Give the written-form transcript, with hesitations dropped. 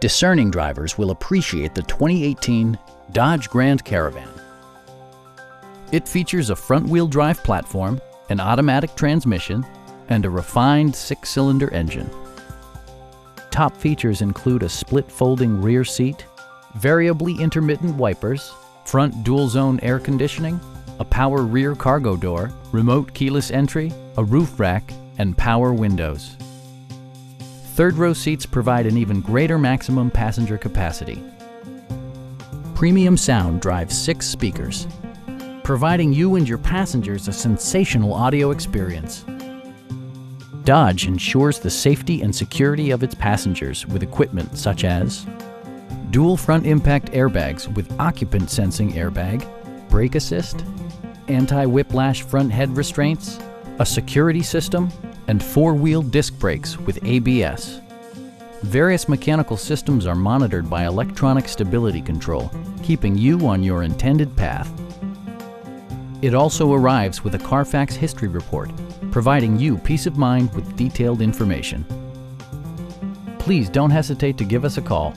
Discerning drivers will appreciate the 2018 Dodge Grand Caravan. It features a front-wheel drive platform, an automatic transmission, and a refined 6-cylinder engine. Top features include a split folding rear seat, variably intermittent wipers, front dual-zone air conditioning, a power rear cargo door, remote keyless entry, a roof rack, and power windows. Third-row seats provide an even greater maximum passenger capacity. Premium sound drives 6 speakers, providing you and your passengers a sensational audio experience. Dodge ensures the safety and security of its passengers with equipment such as dual front impact airbags with occupant sensing airbag, brake assist, anti-whiplash front head restraints, a security system, and 4-wheel disc brakes with ABS. Various mechanical systems are monitored by electronic stability control, keeping you on your intended path. It also arrives with a Carfax history report, providing you peace of mind with detailed information. Please don't hesitate to give us a call.